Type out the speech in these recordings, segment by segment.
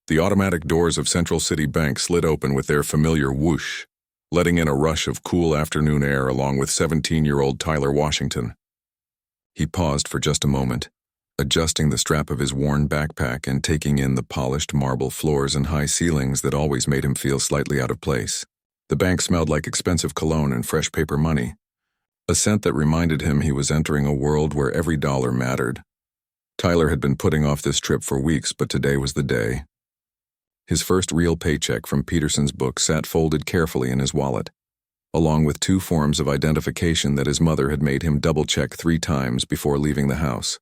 The automatic doors of Central City Bank slid open with their familiar whoosh, letting in a rush of cool afternoon air along with 17-year-old Tyler Washington. He paused for just a moment, adjusting the strap of his worn backpack and taking in the polished marble floors and high ceilings that always made him feel slightly out of place. The bank smelled like expensive cologne and fresh paper money, a scent that reminded him he was entering a world where every dollar mattered. Tyler had been putting off this trip for weeks, but today was the day. His first real paycheck from Peterson's book sat folded carefully in his wallet, along with 2 forms of identification that his mother had made him double-check 3 times before leaving the house.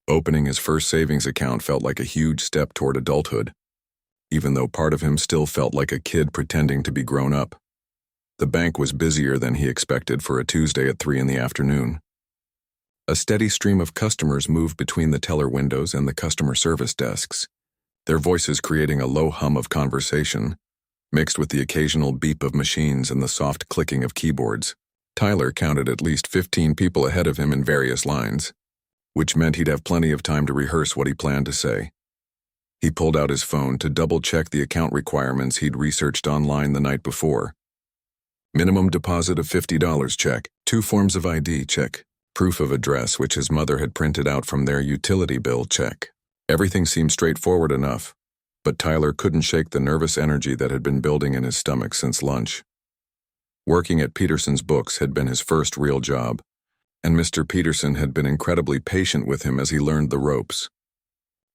Opening his first savings account felt like a huge step toward adulthood, even though part of him still felt like a kid pretending to be grown up. The bank was busier than he expected for a Tuesday at 3 in the afternoon. A steady stream of customers moved between the teller windows and the customer service desks, their voices creating a low hum of conversation, mixed with the occasional beep of machines and the soft clicking of keyboards. Tyler counted at least 15 people ahead of him in various lines, which meant he'd have plenty of time to rehearse what he planned to say. He pulled out his phone to double-check the account requirements he'd researched online the night before. Minimum deposit of $50 check, 2 forms of ID check, proof of address which his mother had printed out from their utility bill check. Everything seemed straightforward enough, but Tyler couldn't shake the nervous energy that had been building in his stomach since lunch. Working at Peterson's books had been his first real job, and Mr. Peterson had been incredibly patient with him as he learned the ropes.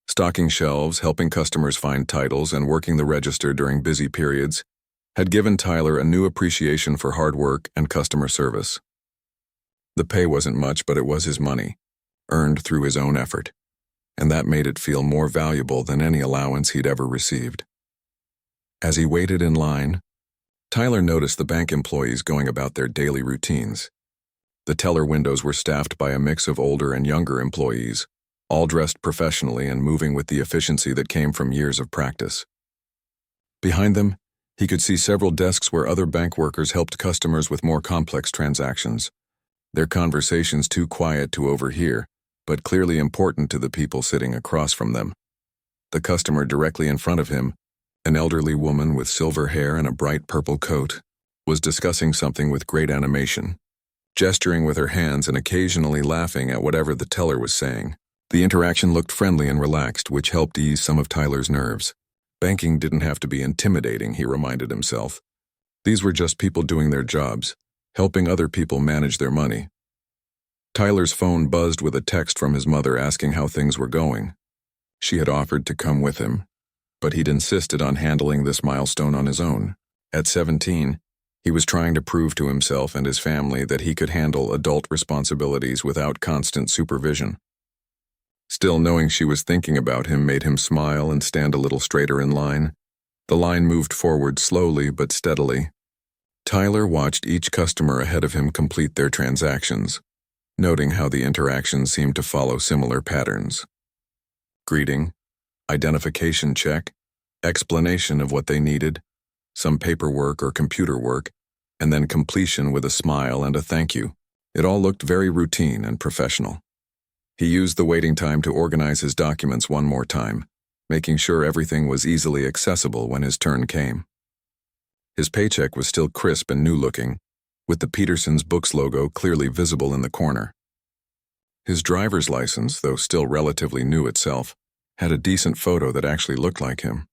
Stocking shelves, helping customers find titles, and working the register during busy periods had given Tyler a new appreciation for hard work and customer service. The pay wasn't much, but it was his money, earned through his own effort, and that made it feel more valuable than any allowance he'd ever received. As he waited in line, Tyler noticed the bank employees going about their daily routines. The teller windows were staffed by a mix of older and younger employees, all dressed professionally and moving with the efficiency that came from years of practice. Behind them, he could see several desks where other bank workers helped customers with more complex transactions, their conversations too quiet to overhear, but clearly important to the people sitting across from them. The customer directly in front of him, an elderly woman with silver hair and a bright purple coat, was discussing something with great animation, gesturing with her hands and occasionally laughing at whatever the teller was saying. The interaction looked friendly and relaxed, which helped ease some of Tyler's nerves. Banking didn't have to be intimidating, he reminded himself. These were just people doing their jobs, helping other people manage their money. Tyler's phone buzzed with a text from his mother asking how things were going. She had offered to come with him, but he'd insisted on handling this milestone on his own. At 17, he was trying to prove to himself and his family that he could handle adult responsibilities without constant supervision. Still, knowing she was thinking about him made him smile and stand a little straighter in line. The line moved forward slowly but steadily. Tyler watched each customer ahead of him complete their transactions, noting how the interactions seemed to follow similar patterns. Greeting, identification check, explanation of what they needed, some paperwork or computer work, and then completion with a smile and a thank you. It all looked very routine and professional. He used the waiting time to organize his documents one more time, making sure everything was easily accessible when his turn came. His paycheck was still crisp and new-looking, with the Peterson's Books logo clearly visible in the corner. His driver's license, though still relatively new itself, had a decent photo that actually looked like him.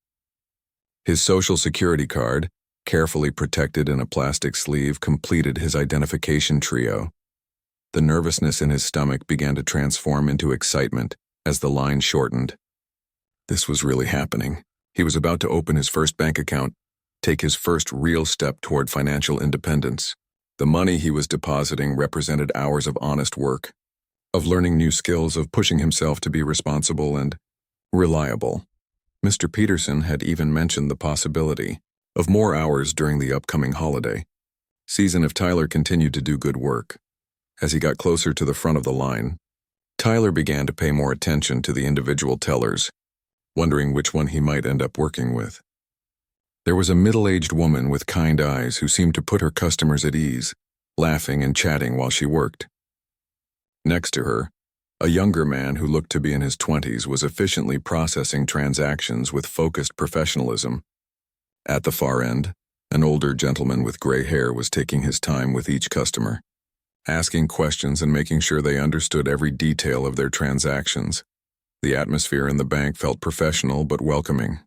His Social Security card, carefully protected in a plastic sleeve, completed his identification trio. The nervousness in his stomach began to transform into excitement as the line shortened. This was really happening. He was about to open his first bank account, take his first real step toward financial independence. The money he was depositing represented hours of honest work, of learning new skills, of pushing himself to be responsible and reliable. Mr. Peterson had even mentioned the possibility of more hours during the upcoming holiday season if Tyler continued to do good work. As he got closer to the front of the line, Tyler began to pay more attention to the individual tellers, wondering which one he might end up working with. There was a middle-aged woman with kind eyes who seemed to put her customers at ease, laughing and chatting while she worked. Next to her, A younger man who looked to be in his 20s was efficiently processing transactions with focused professionalism. At the far end, an older gentleman with gray hair was taking his time with each customer, asking questions and making sure they understood every detail of their transactions. The atmosphere in the bank felt professional but welcoming.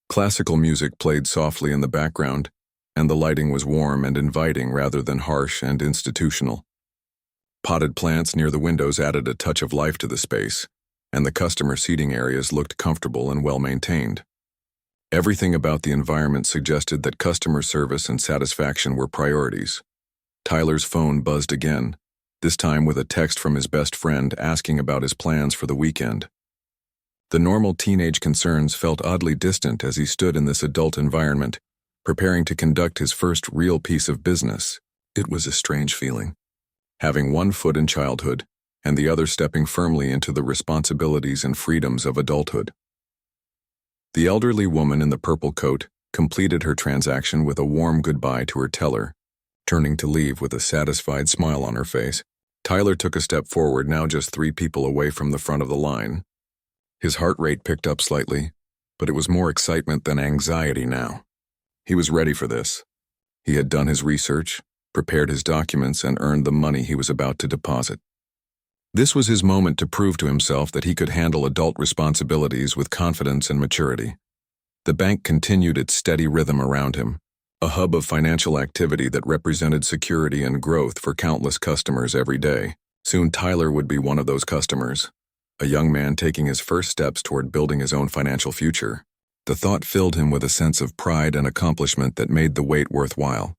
Classical music played softly in the background, and the lighting was warm and inviting rather than harsh and institutional. Potted plants near the windows added a touch of life to the space, and the customer seating areas looked comfortable and well-maintained. Everything about the environment suggested that customer service and satisfaction were priorities. Tyler's phone buzzed again, this time with a text from his best friend asking about his plans for the weekend. The normal teenage concerns felt oddly distant as he stood in this adult environment, preparing to conduct his first real piece of business. It was a strange feeling, having one foot in childhood and the other stepping firmly into the responsibilities and freedoms of adulthood. The elderly woman in the purple coat completed her transaction with a warm goodbye to her teller, turning to leave with a satisfied smile on her face. Tyler took a step forward, now just 3 people away from the front of the line. His heart rate picked up slightly, but it was more excitement than anxiety now. He was ready for this. He had done his research, prepared his documents, and earned the money he was about to deposit. This was his moment to prove to himself that he could handle adult responsibilities with confidence and maturity. The bank continued its steady rhythm around him, a hub of financial activity that represented security and growth for countless customers every day. Soon Tyler would be one of those customers, a young man taking his first steps toward building his own financial future. The thought filled him with a sense of pride and accomplishment that made the wait worthwhile.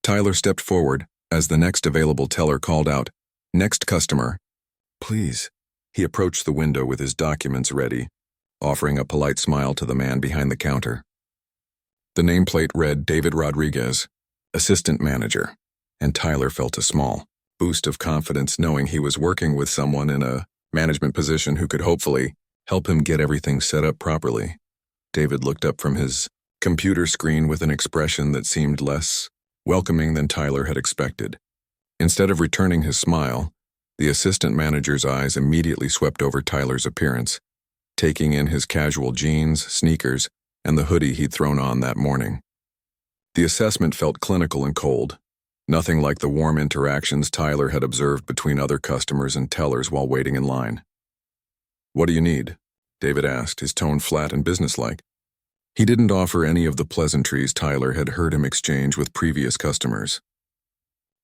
Tyler stepped forward as the next available teller called out, "Next customer." "Please." He approached the window with his documents ready, offering a polite smile to the man behind the counter. The nameplate read David Rodriguez, Assistant Manager, and Tyler felt a small boost of confidence knowing he was working with someone in a management position who could hopefully help him get everything set up properly. David looked up from his computer screen with an expression that seemed less welcoming than Tyler had expected. Instead of returning his smile, the assistant manager's eyes immediately swept over Tyler's appearance, taking in his casual jeans, sneakers, and the hoodie he'd thrown on that morning. The assessment felt clinical and cold, nothing like the warm interactions Tyler had observed between other customers and tellers while waiting in line. "What do you need?" David asked, his tone flat and businesslike. He didn't offer any of the pleasantries Tyler had heard him exchange with previous customers.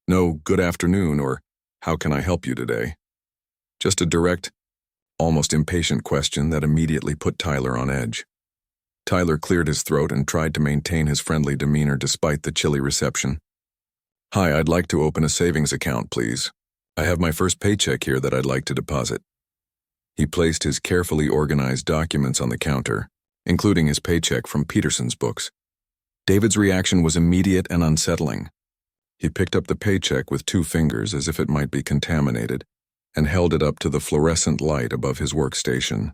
No "good afternoon" or "how can I help you today?" Just a direct, almost impatient question that immediately put Tyler on edge. Tyler cleared his throat and tried to maintain his friendly demeanor despite the chilly reception. "Hi, I'd like to open a savings account, please. I have my first paycheck here that I'd like to deposit." He placed his carefully organized documents on the counter, including his paycheck from Peterson's books. David's reaction was immediate and unsettling. He picked up the paycheck with 2 fingers as if it might be contaminated, and held it up to the fluorescent light above his workstation.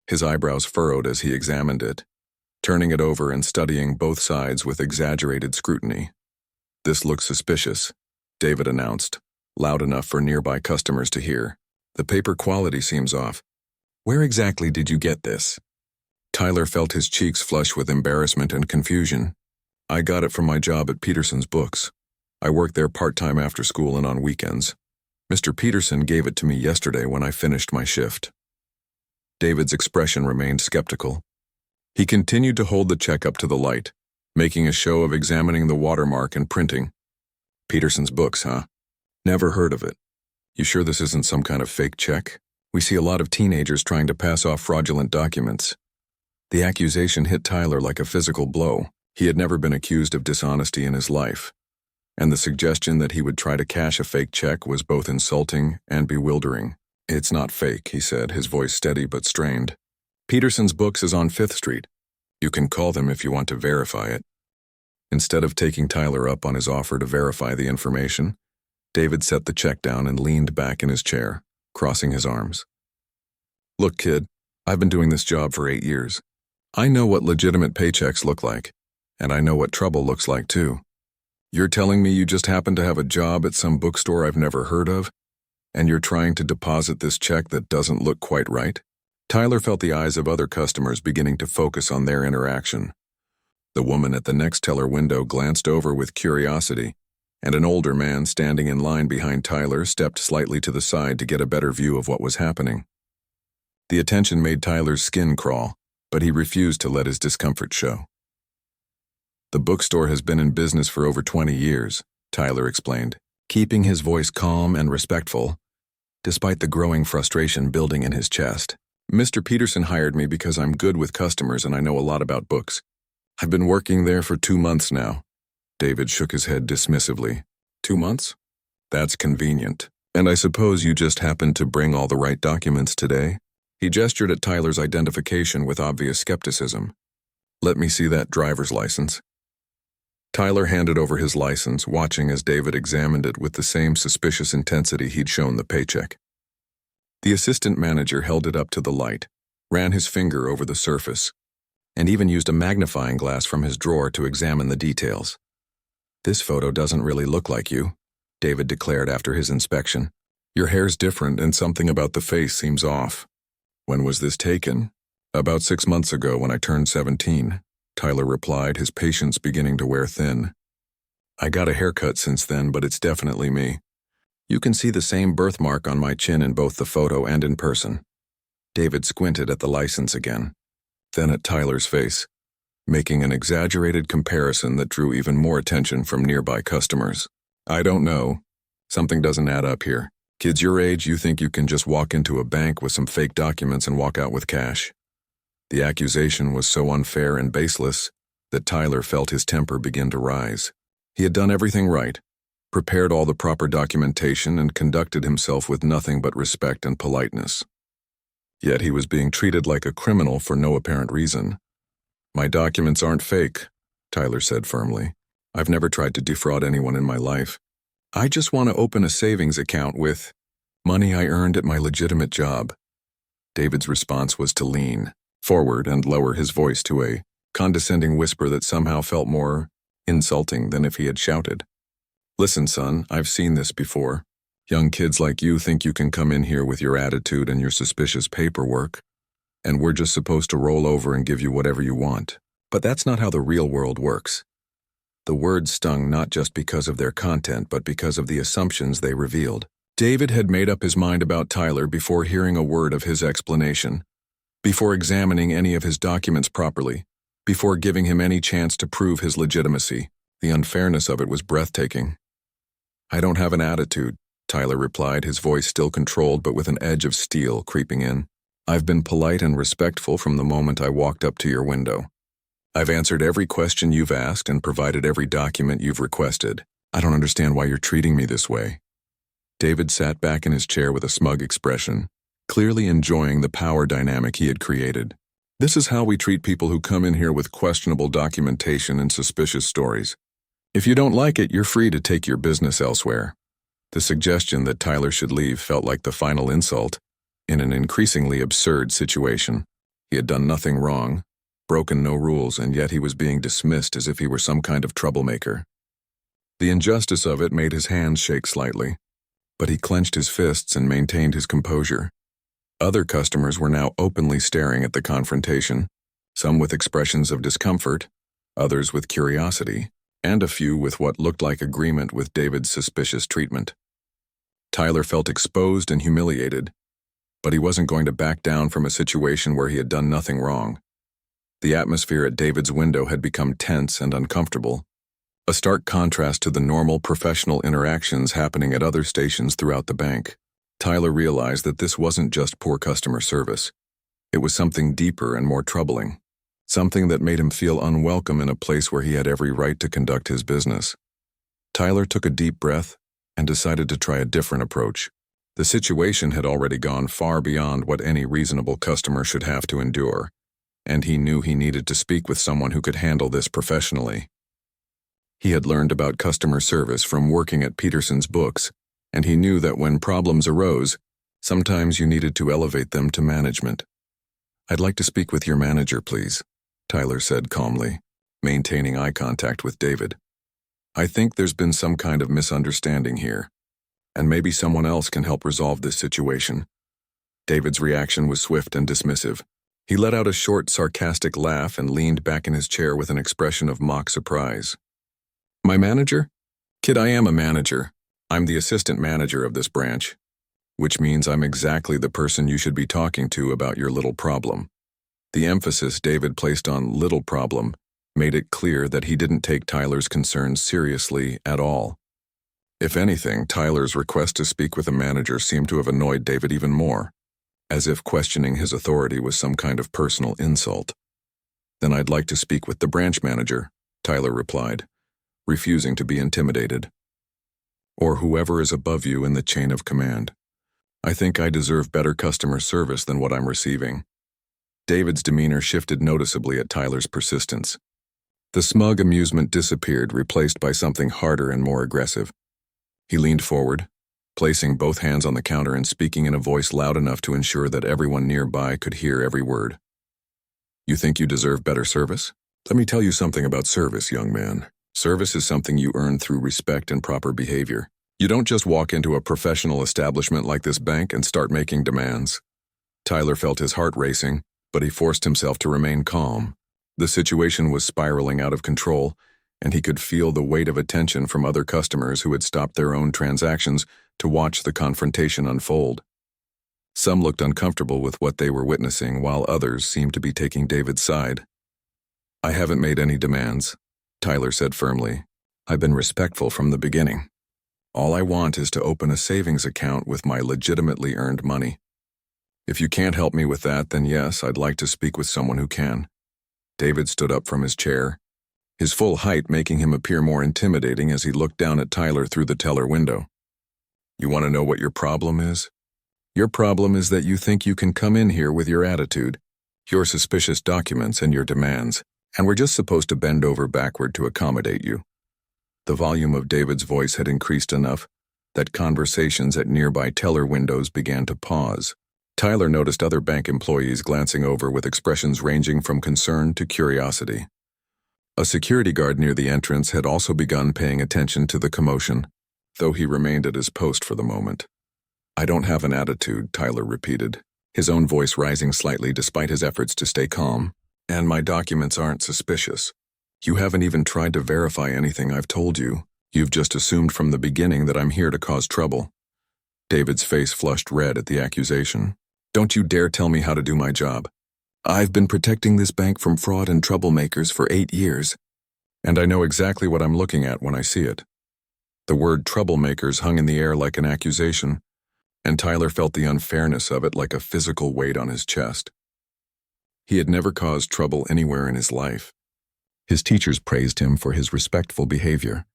His eyebrows furrowed as he examined it, turning it over and studying both sides with exaggerated scrutiny. "This looks suspicious," David announced, loud enough for nearby customers to hear. "The paper quality seems off. Where exactly did you get this?" Tyler felt his cheeks flush with embarrassment and confusion. "I got it from my job at Peterson's Books. I work there part-time after school and on weekends. Mr. Peterson gave it to me yesterday when I finished my shift." David's expression remained skeptical. He continued to hold the check up to the light, making a show of examining the watermark and printing. "Peterson's Books, huh? Never heard of it. You sure this isn't some kind of fake check? We see a lot of teenagers trying to pass off fraudulent documents." The accusation hit Tyler like a physical blow. He had never been accused of dishonesty in his life, and the suggestion that he would try to cash a fake check was both insulting and bewildering. "It's not fake," he said, his voice steady but strained. "Peterson's Books is on 5th Street. You can call them if you want to verify it." Instead of taking Tyler up on his offer to verify the information, David set the check down and leaned back in his chair, crossing his arms. "Look, kid, I've been doing this job for 8 years. I know what legitimate paychecks look like, and I know what trouble looks like too. You're telling me you just happen to have a job at some bookstore I've never heard of? And you're trying to deposit this check that doesn't look quite right? Tyler felt the eyes of other customers beginning to focus on their interaction. The woman at the next teller window glanced over with curiosity, and an older man standing in line behind Tyler stepped slightly to the side to get a better view of what was happening. The attention made Tyler's skin crawl, but he refused to let his discomfort show. The bookstore has been in business for over 20 years, Tyler explained, keeping his voice calm and respectful, despite the growing frustration building in his chest. Mr. Peterson hired me because I'm good with customers and I know a lot about books. I've been working there for 2 months now. David shook his head dismissively. 2 months? That's convenient. And I suppose you just happened to bring all the right documents today? He gestured at Tyler's identification with obvious skepticism. Let me see that driver's license. Tyler handed over his license, watching as David examined it with the same suspicious intensity he'd shown the paycheck. The assistant manager held it up to the light, ran his finger over the surface, and even used a magnifying glass from his drawer to examine the details. This photo doesn't really look like you, David declared after his inspection. Your hair's different and something about the face seems off. When was this taken? About 6 months ago when I turned 17, Tyler replied, his patience beginning to wear thin. I got a haircut since then, but it's definitely me. You can see the same birthmark on my chin in both the photo and in person. David squinted at the license again, then at Tyler's face, making an exaggerated comparison that drew even more attention from nearby customers. I don't know. Something doesn't add up here. Kids your age, you think you can just walk into a bank with some fake documents and walk out with cash. The accusation was so unfair and baseless that Tyler felt his temper begin to rise. He had done everything right, prepared all the proper documentation, and conducted himself with nothing but respect and politeness. Yet he was being treated like a criminal for no apparent reason. My documents aren't fake, Tyler said firmly. I've never tried to defraud anyone in my life. I just want to open a savings account with money I earned at my legitimate job. David's response was to lean forward and lower his voice to a condescending whisper that somehow felt more insulting than if he had shouted. Listen, son, I've seen this before. Young kids like you think you can come in here with your attitude and your suspicious paperwork, and we're just supposed to roll over and give you whatever you want. But that's not how the real world works. The words stung not just because of their content, but because of the assumptions they revealed. David had made up his mind about Tyler before hearing a word of his explanation, before examining any of his documents properly, before giving him any chance to prove his legitimacy. The unfairness of it was breathtaking. I don't have an attitude, Tyler replied, his voice still controlled but with an edge of steel creeping in. I've been polite and respectful from the moment I walked up to your window. I've answered every question you've asked and provided every document you've requested. I don't understand why you're treating me this way. David sat back in his chair with a smug expression, clearly enjoying the power dynamic he had created. This is how we treat people who come in here with questionable documentation and suspicious stories. If you don't like it, you're free to take your business elsewhere. The suggestion that Tyler should leave felt like the final insult in an increasingly absurd situation. He had done nothing wrong, broken no rules, and yet he was being dismissed as if he were some kind of troublemaker. The injustice of it made his hands shake slightly, but he clenched his fists and maintained his composure. Other customers were now openly staring at the confrontation, some with expressions of discomfort, others with curiosity, and a few with what looked like agreement with David's suspicious treatment. Tyler felt exposed and humiliated, but he wasn't going to back down from a situation where he had done nothing wrong. The atmosphere at David's window had become tense and uncomfortable, a stark contrast to the normal professional interactions happening at other stations throughout the bank. Tyler realized that this wasn't just poor customer service. It was something deeper and more troubling, something that made him feel unwelcome in a place where he had every right to conduct his business. Tyler took a deep breath and decided to try a different approach. The situation had already gone far beyond what any reasonable customer should have to endure, and he knew he needed to speak with someone who could handle this professionally. He had learned about customer service from working at Peterson's books, and he knew that when problems arose, sometimes you needed to elevate them to management. I'd like to speak with your manager, please, Tyler said calmly, maintaining eye contact with David. I think there's been some kind of misunderstanding here. and maybe someone else can help resolve this situation." David's reaction was swift and dismissive. He let out a short, sarcastic laugh and leaned back in his chair with an expression of mock surprise. "My manager? Kid, I am a manager. I'm the assistant manager of this branch, which means I'm exactly the person you should be talking to about your little problem." The emphasis David placed on little problem made it clear that he didn't take Tyler's concerns seriously at all. If anything, Tyler's request to speak with a manager seemed to have annoyed David even more, as if questioning his authority was some kind of personal insult. "Then I'd like to speak with the branch manager," Tyler replied, refusing to be intimidated. "Or whoever is above you in the chain of command. I think I deserve better customer service than what I'm receiving." David's demeanor shifted noticeably at Tyler's persistence. The smug amusement disappeared, replaced by something harder and more aggressive. He leaned forward, placing both hands on the counter and speaking in a voice loud enough to ensure that everyone nearby could hear every word. "You think you deserve better service? Let me tell you something about service, young man. Service is something you earn through respect and proper behavior. You don't just walk into a professional establishment like this bank and start making demands." Tyler felt his heart racing, but he forced himself to remain calm. The situation was spiraling out of control, and he could feel the weight of attention from other customers who had stopped their own transactions to watch the confrontation unfold. Some looked uncomfortable with what they were witnessing, while others seemed to be taking David's side. "I haven't made any demands," Tyler said firmly. "I've been respectful from the beginning. All I want is to open a savings account with my legitimately earned money. If you can't help me with that, then yes, I'd like to speak with someone who can." David stood up from his chair, his full height making him appear more intimidating as he looked down at Tyler through the teller window. "You want to know what your problem is? Your problem is that you think you can come in here with your attitude, your suspicious documents, and your demands, and we're just supposed to bend over backward to accommodate you." The volume of David's voice had increased enough that conversations at nearby teller windows began to pause. Tyler noticed other bank employees glancing over with expressions ranging from concern to curiosity. A security guard near the entrance had also begun paying attention to the commotion, though he remained at his post for the moment. "I don't have an attitude," Tyler repeated, his own voice rising slightly despite his efforts to stay calm. "And my documents aren't suspicious. You haven't even tried to verify anything I've told you. You've just assumed from the beginning that I'm here to cause trouble." David's face flushed red at the accusation. "Don't you dare tell me how to do my job. I've been protecting this bank from fraud and troublemakers for 8 years, and I know exactly what I'm looking at when I see it." The word troublemakers hung in the air like an accusation, and Tyler felt the unfairness of it like a physical weight on his chest. He had never caused trouble anywhere in his life. His teachers praised him for his respectful behavior.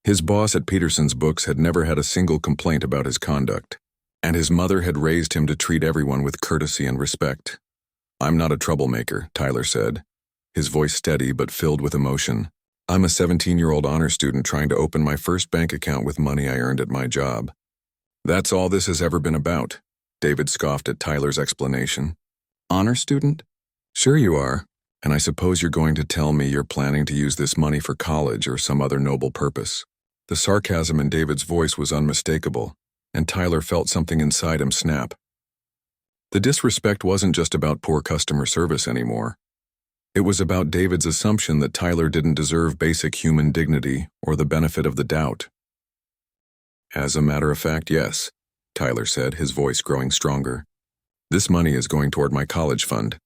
His boss at Peterson's Books had never had a single complaint about his conduct, and his mother had raised him to treat everyone with courtesy and respect. "I'm not a troublemaker," Tyler said, his voice steady but filled with emotion. "I'm a 17-year-old honor student trying to open my first bank account with money I earned at my job." "That's all this has ever been about," David scoffed at Tyler's explanation. "Honor student? Sure you are, and I suppose you're going to tell me you're planning to use this money for college or some other noble purpose." The sarcasm in David's voice was unmistakable, and Tyler felt something inside him snap. The disrespect wasn't just about poor customer service anymore. It was about David's assumption that Tyler didn't deserve basic human dignity or the benefit of the doubt. "As a matter of fact, yes," Tyler said, his voice growing stronger. "This money is going toward my college fund.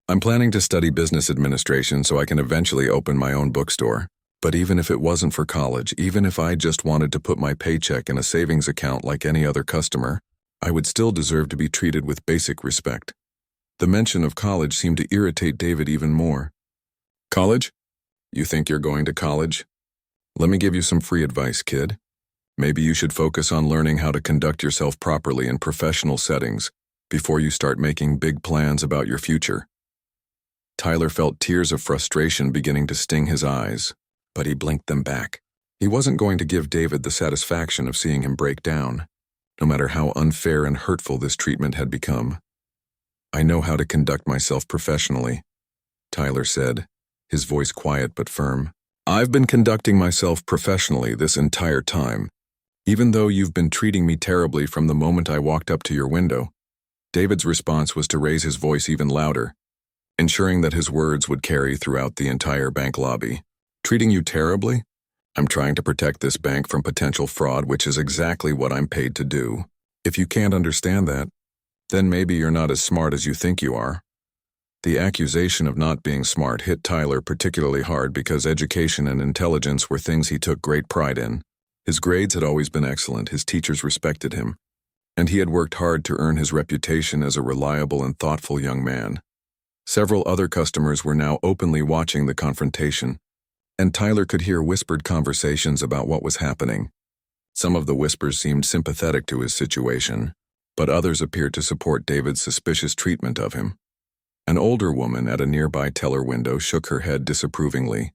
I'm planning to study business administration so I can eventually open my own bookstore. But even if it wasn't for college, even if I just wanted to put my paycheck in a savings account like any other customer, I would still deserve to be treated with basic respect." The mention of college seemed to irritate David even more. "College? You think you're going to college? Let me give you some free advice, kid. Maybe you should focus on learning how to conduct yourself properly in professional settings before you start making big plans about your future." Tyler felt tears of frustration beginning to sting his eyes, but he blinked them back. He wasn't going to give David the satisfaction of seeing him break down, no matter how unfair and hurtful this treatment had become. "I know how to conduct myself professionally," Tyler said, his voice quiet but firm. "I've been conducting myself professionally this entire time. Even though you've been treating me terribly from the moment I walked up to your window. David's response was to raise his voice even louder, ensuring that his words would carry throughout the entire bank lobby. Treating you terribly? I'm trying to protect this bank from potential fraud, which is exactly what I'm paid to do. If you can't understand that, then maybe you're not as smart as you think you are. The accusation of not being smart hit Tyler particularly hard because education and intelligence were things he took great pride in. His grades had always been excellent, his teachers respected him, and he had worked hard to earn his reputation as a reliable and thoughtful young man. Several other customers were now openly watching the confrontation, and Tyler could hear whispered conversations about what was happening. Some of the whispers seemed sympathetic to his situation, but others appeared to support David's suspicious treatment of him. An older woman at a nearby teller window shook her head disapprovingly,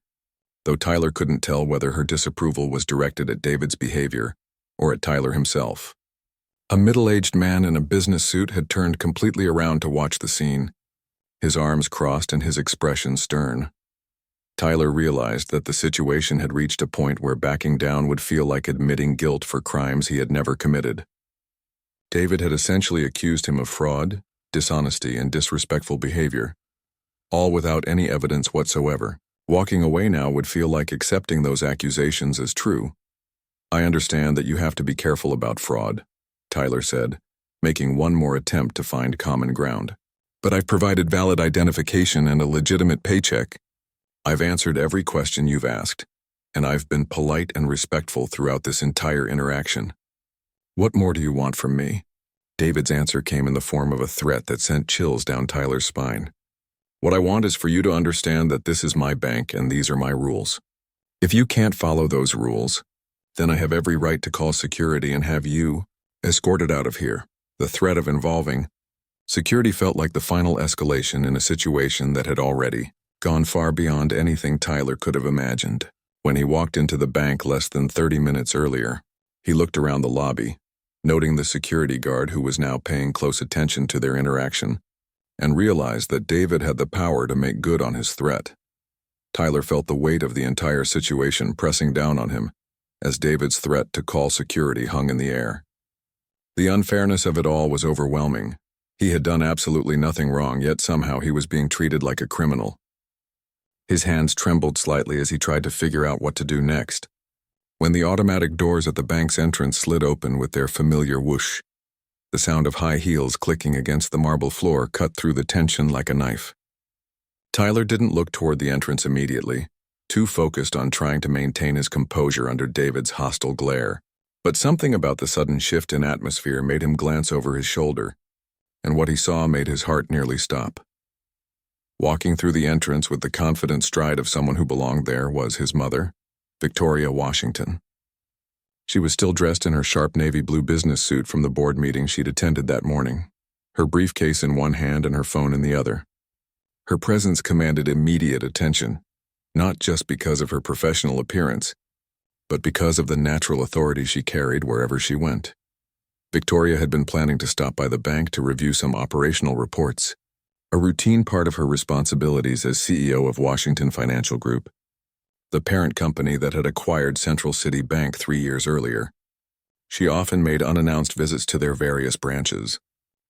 though Tyler couldn't tell whether her disapproval was directed at David's behavior or at Tyler himself. A middle-aged man in a business suit had turned completely around to watch the scene, his arms crossed and his expression stern. Tyler realized that the situation had reached a point where backing down would feel like admitting guilt for crimes he had never committed. David had essentially accused him of fraud, dishonesty, and disrespectful behavior, all without any evidence whatsoever. Walking away now would feel like accepting those accusations as true. I understand that you have to be careful about fraud, Tyler said, making one more attempt to find common ground. But I've provided valid identification and a legitimate paycheck. I've answered every question you've asked, and I've been polite and respectful throughout this entire interaction. What more do you want from me? David's answer came in the form of a threat that sent chills down Tyler's spine. What I want is for you to understand that this is my bank and these are my rules. If you can't follow those rules, then I have every right to call security and have you escorted out of here. The threat of involving security felt like the final escalation in a situation that had already gone far beyond anything Tyler could have imagined. When he walked into the bank less than 30 minutes earlier, he looked around the lobby, noting the security guard who was now paying close attention to their interaction, and realized that David had the power to make good on his threat. Tyler felt the weight of the entire situation pressing down on him, as David's threat to call security hung in the air. The unfairness of it all was overwhelming. He had done absolutely nothing wrong, yet somehow he was being treated like a criminal. His hands trembled slightly as he tried to figure out what to do next, when the automatic doors at the bank's entrance slid open with their familiar whoosh. The sound of high heels clicking against the marble floor cut through the tension like a knife. Tyler didn't look toward the entrance immediately, too focused on trying to maintain his composure under David's hostile glare. But something about the sudden shift in atmosphere made him glance over his shoulder, and what he saw made his heart nearly stop. Walking through the entrance with the confident stride of someone who belonged there was his mother, Victoria Washington. She was still dressed in her sharp navy blue business suit from the board meeting she'd attended that morning, her briefcase in one hand and her phone in the other. Her presence commanded immediate attention, not just because of her professional appearance, but because of the natural authority she carried wherever she went. Victoria had been planning to stop by the bank to review some operational reports, a routine part of her responsibilities as CEO of Washington Financial Group, the parent company that had acquired Central City Bank 3 years earlier. She often made unannounced visits to their various branches,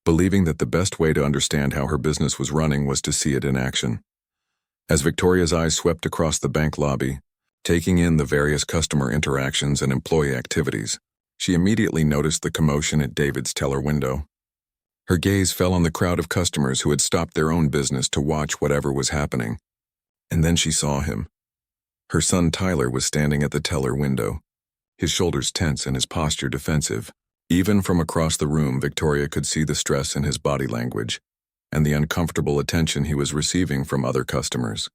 believing that the best way to understand how her business was running was to see it in action. As Victoria's eyes swept across the bank lobby, taking in the various customer interactions and employee activities, she immediately noticed the commotion at David's teller window. Her gaze fell on the crowd of customers who had stopped their own business to watch whatever was happening. And then she saw him. Her son Tyler was standing at the teller window, his shoulders tense and his posture defensive. Even from across the room, Victoria could see the stress in his body language and the uncomfortable attention he was receiving from other customers.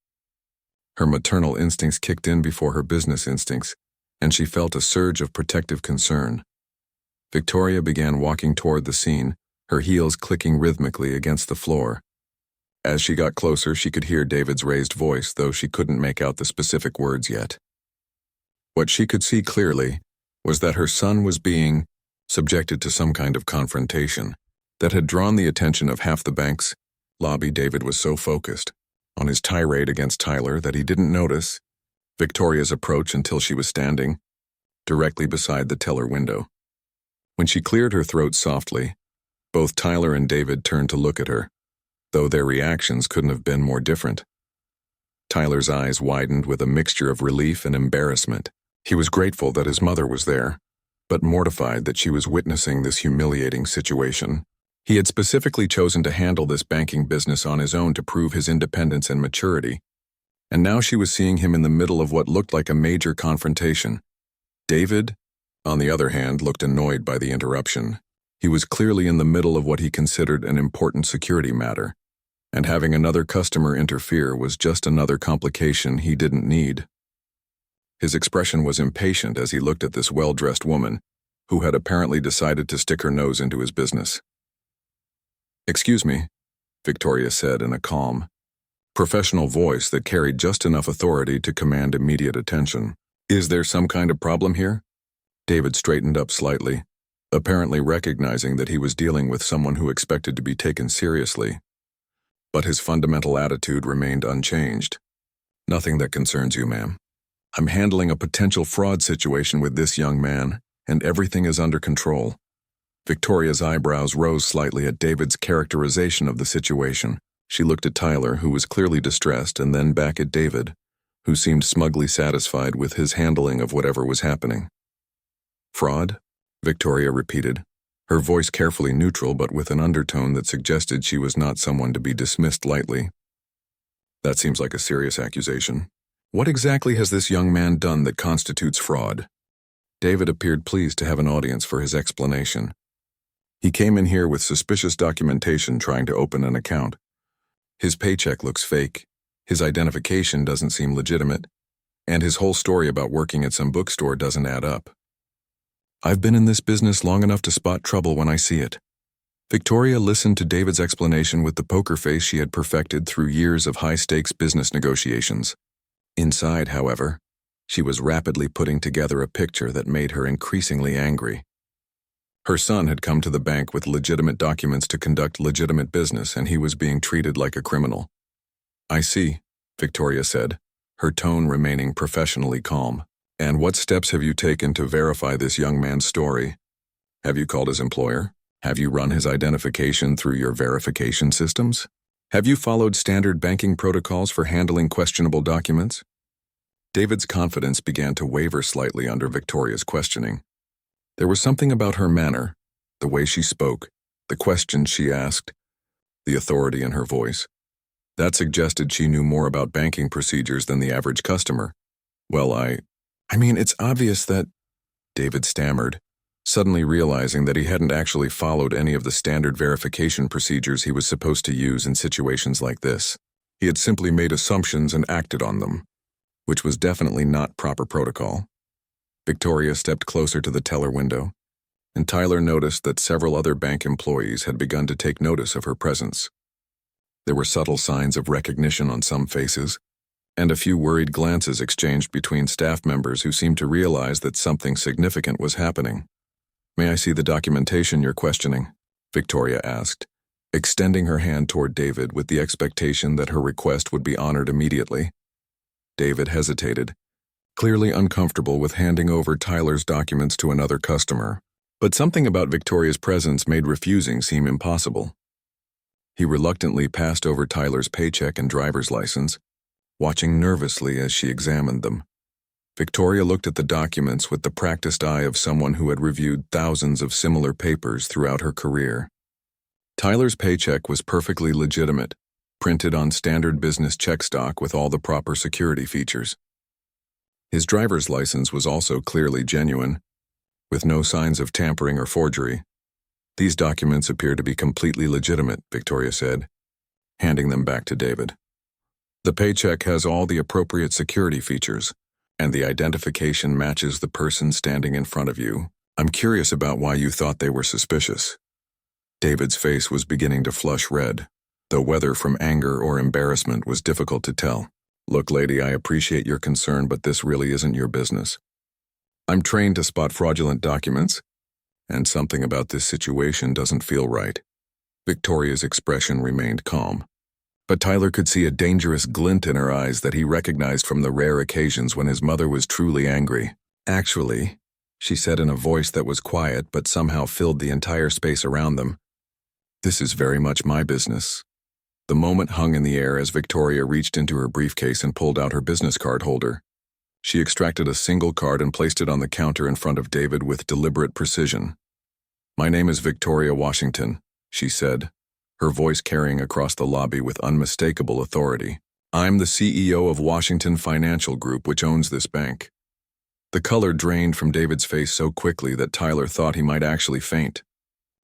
Her maternal instincts kicked in before her business instincts, and she felt a surge of protective concern. Victoria began walking toward the scene, her heels clicking rhythmically against the floor. As she got closer, she could hear David's raised voice, though she couldn't make out the specific words yet. What she could see clearly was that her son was being subjected to some kind of confrontation that had drawn the attention of half the bank's lobby. David was so focused on his tirade against Tyler that he didn't notice Victoria's approach until she was standing directly beside the teller window. When she cleared her throat softly, both Tyler and David turned to look at her, though their reactions couldn't have been more different. Tyler's eyes widened with a mixture of relief and embarrassment. He was grateful that his mother was there, but mortified that she was witnessing this humiliating situation. He had specifically chosen to handle this banking business on his own to prove his independence and maturity, and now she was seeing him in the middle of what looked like a major confrontation. David, on the other hand, looked annoyed by the interruption. He was clearly in the middle of what he considered an important security matter, and having another customer interfere was just another complication he didn't need. His expression was impatient as he looked at this well-dressed woman, who had apparently decided to stick her nose into his business. "Excuse me," Victoria said in a calm, professional voice that carried just enough authority to command immediate attention. "Is there some kind of problem here?" David straightened up slightly, apparently recognizing that he was dealing with someone who expected to be taken seriously. But his fundamental attitude remained unchanged. "Nothing that concerns you, ma'am. I'm handling a potential fraud situation with this young man, and everything is under control." Victoria's eyebrows rose slightly at David's characterization of the situation. She looked at Tyler, who was clearly distressed, and then back at David, who seemed smugly satisfied with his handling of whatever was happening. "Fraud?" Victoria repeated, her voice carefully neutral but with an undertone that suggested she was not someone to be dismissed lightly. "That seems like a serious accusation. What exactly has this young man done that constitutes fraud?" David appeared pleased to have an audience for his explanation. "He came in here with suspicious documentation trying to open an account. His paycheck looks fake, his identification doesn't seem legitimate, and his whole story about working at some bookstore doesn't add up. I've been in this business long enough to spot trouble when I see it." Victoria listened to David's explanation with the poker face she had perfected through years of high-stakes business negotiations. Inside, however, she was rapidly putting together a picture that made her increasingly angry. Her son had come to the bank with legitimate documents to conduct legitimate business, and he was being treated like a criminal. "I see," Victoria said, her tone remaining professionally calm. "And what steps have you taken to verify this young man's story? Have you called his employer? Have you run his identification through your verification systems? Have you followed standard banking protocols for handling questionable documents?" David's confidence began to waver slightly under Victoria's questioning. There was something about her manner, the way she spoke, the questions she asked, the authority in her voice, that suggested she knew more about banking procedures than the average customer. "Well, I mean, it's obvious that," David stammered, suddenly realizing that he hadn't actually followed any of the standard verification procedures he was supposed to use in situations like this. He had simply made assumptions and acted on them, which was definitely not proper protocol. Victoria stepped closer to the teller window, and Tyler noticed that several other bank employees had begun to take notice of her presence. There were subtle signs of recognition on some faces, and a few worried glances exchanged between staff members who seemed to realize that something significant was happening. "May I see the documentation you're questioning?" Victoria asked, extending her hand toward David with the expectation that her request would be honored immediately. David hesitated, clearly uncomfortable with handing over Tyler's documents to another customer, but something about Victoria's presence made refusing seem impossible. He reluctantly passed over Tyler's paycheck and driver's license, watching nervously as she examined them. Victoria looked at the documents with the practiced eye of someone who had reviewed thousands of similar papers throughout her career. Tyler's paycheck was perfectly legitimate, printed on standard business check stock with all the proper security features. His driver's license was also clearly genuine, with no signs of tampering or forgery. "These documents appear to be completely legitimate," Victoria said, handing them back to David. "The paycheck has all the appropriate security features, and the identification matches the person standing in front of you. I'm curious about why you thought they were suspicious." David's face was beginning to flush red, though whether from anger or embarrassment was difficult to tell. "Look, lady, I appreciate your concern, but this really isn't your business. I'm trained to spot fraudulent documents, and something about this situation doesn't feel right." Victoria's expression remained calm, but Tyler could see a dangerous glint in her eyes that he recognized from the rare occasions when his mother was truly angry. "Actually," she said in a voice that was quiet but somehow filled the entire space around them. "This is very much my business." The moment hung in the air as Victoria reached into her briefcase and pulled out her business card holder. She extracted a single card and placed it on the counter in front of David with deliberate precision. "My name is Victoria Washington," she said, her voice carrying across the lobby with unmistakable authority. "I'm the CEO of Washington Financial Group, which owns this bank." The color drained from David's face so quickly that Tyler thought he might actually faint.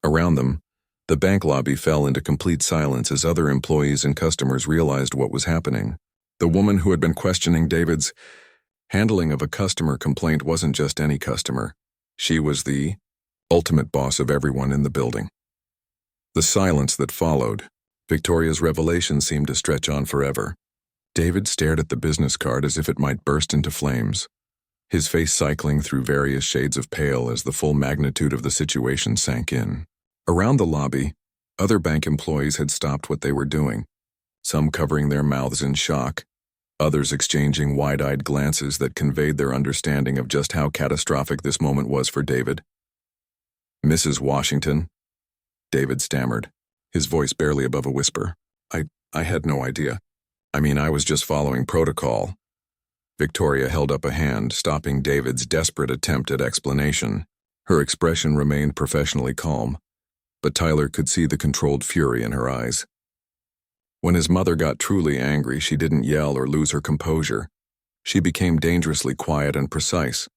Around them, the bank lobby fell into complete silence as other employees and customers realized what was happening. The woman who had been questioning David's handling of a customer complaint wasn't just any customer. She was the ultimate boss of everyone in the building. The silence that followed, Victoria's revelation seemed to stretch on forever. David stared at the business card as if it might burst into flames, his face cycling through various shades of pale as the full magnitude of the situation sank in. Around the lobby, other bank employees had stopped what they were doing, some covering their mouths in shock, others exchanging wide-eyed glances that conveyed their understanding of just how catastrophic this moment was for David. "Mrs. Washington?" David stammered, his voice barely above a whisper. I had no idea. I was just following protocol." Victoria held up a hand, stopping David's desperate attempt at explanation. Her expression remained professionally calm, but Tyler could see the controlled fury in her eyes. When his mother got truly angry, she didn't yell or lose her composure. She became dangerously quiet and precise,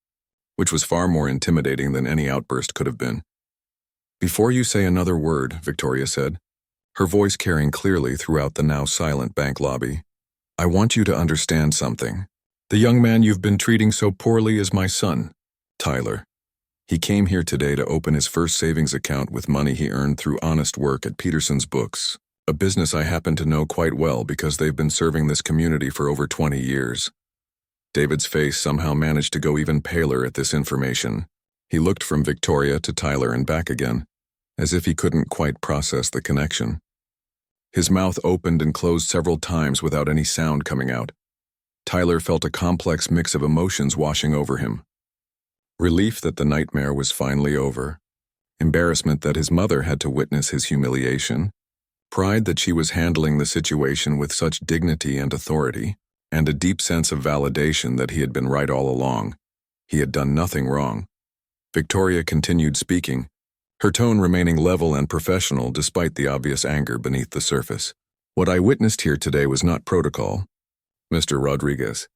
which was far more intimidating than any outburst could have been. "Before you say another word," Victoria said, her voice carrying clearly throughout the now silent bank lobby, "I want you to understand something. The young man you've been treating so poorly is my son, Tyler. He came here today to open his first savings account with money he earned through honest work at Peterson's Books, a business I happen to know quite well because they've been serving this community for over 20 years. David's face somehow managed to go even paler at this information. He looked from Victoria to Tyler and back again, as if he couldn't quite process the connection. His mouth opened and closed several times without any sound coming out. Tyler felt a complex mix of emotions washing over him. Relief that the nightmare was finally over, embarrassment that his mother had to witness his humiliation, pride that she was handling the situation with such dignity and authority, and a deep sense of validation that he had been right all along. He had done nothing wrong. Victoria continued speaking, her tone remaining level and professional despite the obvious anger beneath the surface. "What I witnessed here today was not protocol, Mr. Rodriguez.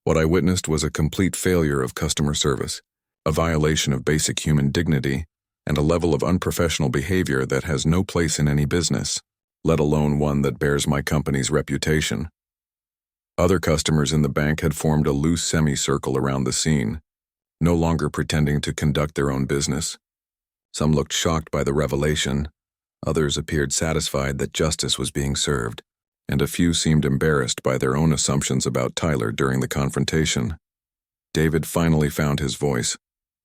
What I witnessed was a complete failure of customer service, a violation of basic human dignity, and a level of unprofessional behavior that has no place in any business, let alone one that bears my company's reputation." Other customers in the bank had formed a loose semicircle around the scene, no longer pretending to conduct their own business. Some looked shocked by the revelation, others appeared satisfied that justice was being served, and a few seemed embarrassed by their own assumptions about Tyler during the confrontation. David finally found his voice,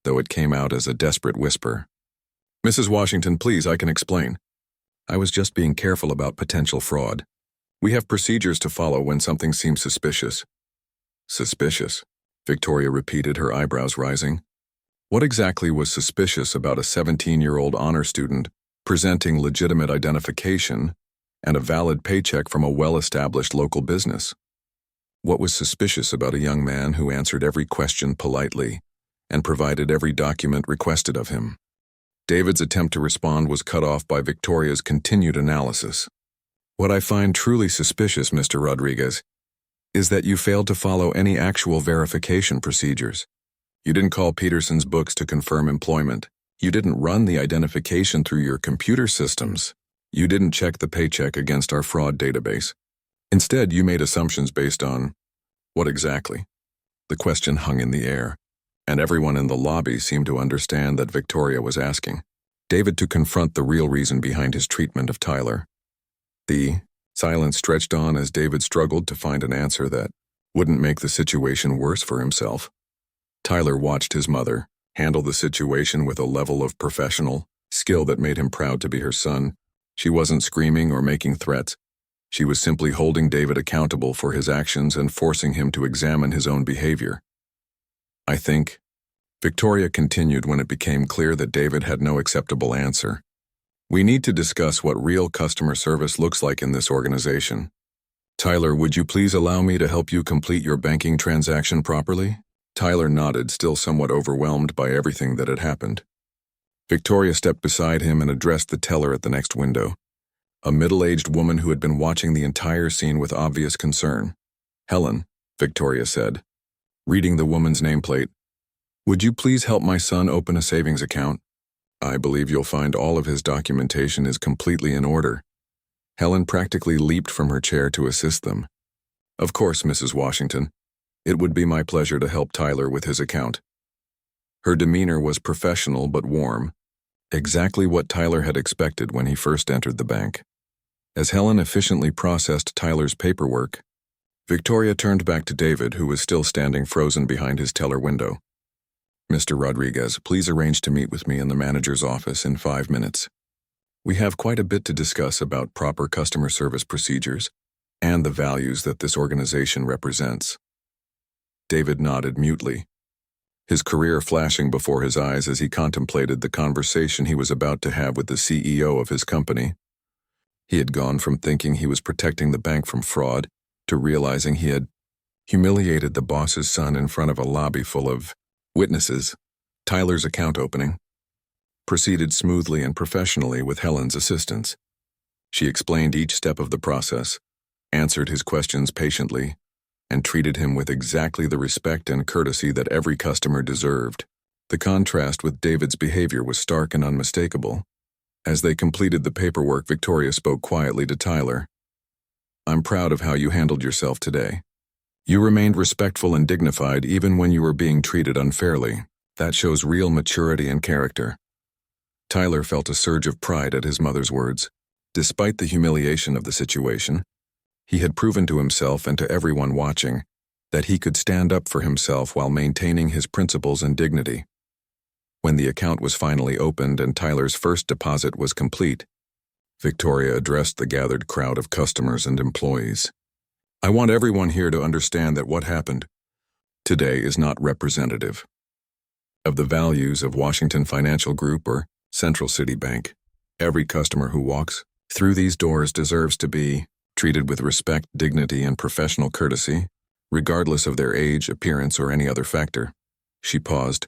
though it came out as a desperate whisper. "Mrs. Washington, please, I can explain. I was just being careful about potential fraud. We have procedures to follow when something seems suspicious." "Suspicious?" Victoria repeated, her eyebrows rising. What exactly was suspicious about a 17-year-old honor student presenting legitimate identification and a valid paycheck from a well-established local business? What was suspicious about a young man who answered every question politely and provided every document requested of him? David's attempt to respond was cut off by Victoria's continued analysis. "What I find truly suspicious, Mr. Rodriguez, is that you failed to follow any actual verification procedures. You didn't call Peterson's Books to confirm employment. You didn't run the identification through your computer systems. You didn't check the paycheck against our fraud database. Instead, you made assumptions based on what exactly?" The question hung in the air, and everyone in the lobby seemed to understand that Victoria was asking David to confront the real reason behind his treatment of Tyler. The silence stretched on as David struggled to find an answer that wouldn't make the situation worse for himself. Tyler watched his mother handle the situation with a level of professional skill that made him proud to be her son. She wasn't screaming or making threats. She was simply holding David accountable for his actions and forcing him to examine his own behavior. "I think," Victoria continued when it became clear that David had no acceptable answer. We need to discuss what real customer service looks like in this organization. Tyler, would you please allow me to help you complete your banking transaction properly? Tyler nodded, still somewhat overwhelmed by everything that had happened. Victoria stepped beside him and addressed the teller at the next window, a middle-aged woman who had been watching the entire scene with obvious concern. Helen, Victoria said, reading the woman's nameplate. Would you please help my son open a savings account? I believe you'll find all of his documentation is completely in order. Helen practically leaped from her chair to assist them. Of course, Mrs. Washington. It would be my pleasure to help Tyler with his account. Her demeanor was professional but warm, exactly what Tyler had expected when he first entered the bank. As Helen efficiently processed Tyler's paperwork, Victoria turned back to David, who was still standing frozen behind his teller window. Mr. Rodriguez, please arrange to meet with me in the manager's office in 5 minutes. We have quite a bit to discuss about proper customer service procedures and the values that this organization represents. David nodded mutely, his career flashing before his eyes as he contemplated the conversation he was about to have with the CEO of his company. He had gone from thinking he was protecting the bank from fraud to realizing he had humiliated the boss's son in front of a lobby full of witnesses. Tyler's account opening proceeded smoothly and professionally with Helen's assistance. She explained each step of the process, answered his questions patiently, and treated him with exactly the respect and courtesy that every customer deserved. The contrast with David's behavior was stark and unmistakable. As they completed the paperwork, Victoria spoke quietly to Tyler. I'm proud of how you handled yourself today. You remained respectful and dignified even when you were being treated unfairly. That shows real maturity and character. Tyler felt a surge of pride at his mother's words. Despite the humiliation of the situation, he had proven to himself and to everyone watching that he could stand up for himself while maintaining his principles and dignity. When the account was finally opened and Tyler's first deposit was complete, Victoria addressed the gathered crowd of customers and employees. I want everyone here to understand that what happened today is not representative of the values of Washington Financial Group or Central City Bank. Every customer who walks through these doors deserves to be treated with respect, dignity, and professional courtesy, regardless of their age, appearance, or any other factor. She paused,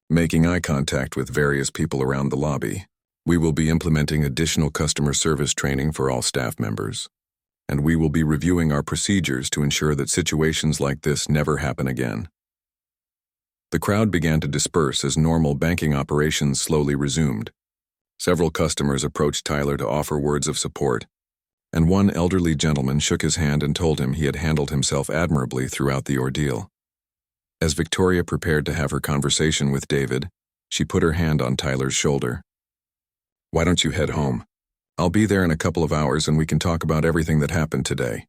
making eye contact with various people around the lobby. We will be implementing additional customer service training for all staff members, and we will be reviewing our procedures to ensure that situations like this never happen again. The crowd began to disperse as normal banking operations slowly resumed. Several customers approached Tyler to offer words of support, and one elderly gentleman shook his hand and told him he had handled himself admirably throughout the ordeal. As Victoria prepared to have her conversation with David, she put her hand on Tyler's shoulder. Why don't you head home? I'll be there in a couple of hours and we can talk about everything that happened today.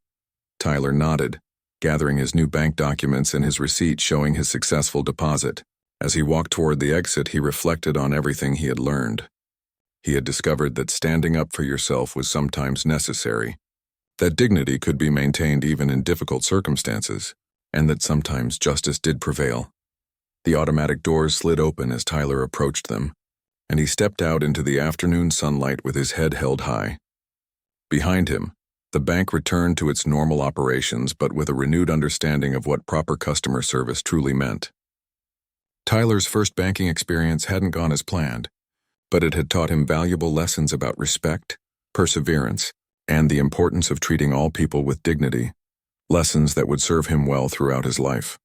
Tyler nodded, gathering his new bank documents and his receipt showing his successful deposit. As he walked toward the exit, he reflected on everything he had learned. He had discovered that standing up for yourself was sometimes necessary, that dignity could be maintained even in difficult circumstances, and that sometimes justice did prevail. The automatic doors slid open as Tyler approached them, and he stepped out into the afternoon sunlight with his head held high. Behind him, the bank returned to its normal operations, but with a renewed understanding of what proper customer service truly meant. Tyler's first banking experience hadn't gone as planned, but it had taught him valuable lessons about respect, perseverance, and the importance of treating all people with dignity, lessons that would serve him well throughout his life.